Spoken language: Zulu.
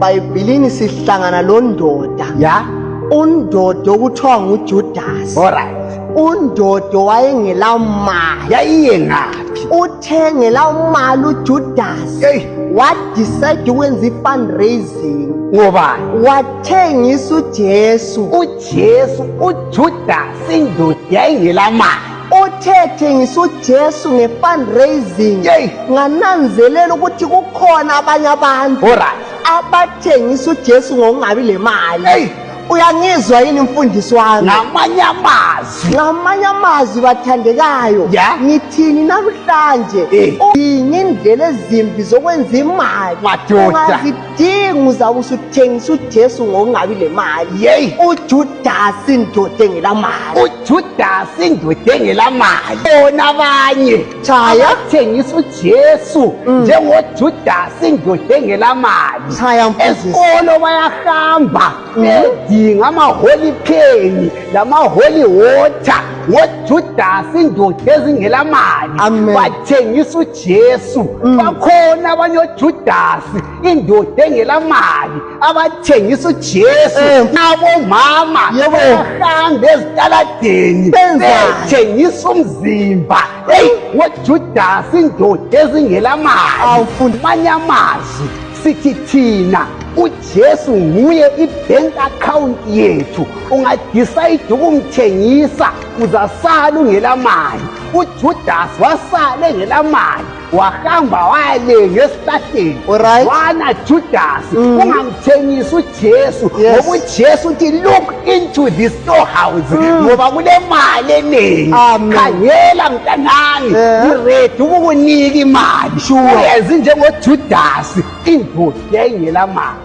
eBhayibhelini sihlangana londoda. Yeah? Undodo okuthiwa nguJudas. Alright. Undodo wayengelamali. Yayiye ngaphi? Uthe ngelamali uJudas Hey, wadecide ukwenza i-fundraising. ngobani? Wathengisa uJesu. uJesu, uJudas indoda yayingelamali. Uthe thengisa uJesu nge-fundraising. Hey. Ngananzelela ukuthi kukhona abanye abantu Alright. abathengisa uJesu ngokungabi lemali. Hey. Uyangizwa yini mfundisi wami? Ngamanye amazwi. Ngamanye amazwi bathandekayo, Yeah. ngithini namhlanje? Yini indlela ezimbi zokwenza imali? Madoda. Ungazidinga uzabe usuthengisa uJesu ngokungabi lemali. Yey. uJudas indoda engelamali. uJudas indoda engelamali. Bona abanye Chaya. abathengisa uJesu njengoJudas indoda engelamali. Chaya mfundisi. Esikolo bayahamba bedinga ama-holy penny lama-holy water ngoJudas indoda ezingelamali. Amen. Bathengisa uJesu. Bakhona abanye oJudas indoda engelamali abathengisa uJesu. Abomama Yebo. bayahamba ezitaladeni Benzani? bethengisa umzimba. Hey, ngoJudas indoda ezingelamali. Awufundi. Amanye amazwi sithi thina uJesu nguye i-bank account yethu. Ungadecide ukumthengisa uzasala ungelamali. uJudas wasala engelamali wahamba wayalenga esitahleni. Alright. Wana Judas ungamthengisi uJesu Yes. ngoba uJesu uthi look into the storehouse ngoba kunemali eningi. Amen. Khangela mntanami, Yeah. ngiready ukukunika imali. Sure. Uyenze njengoJudas indoda engelamali.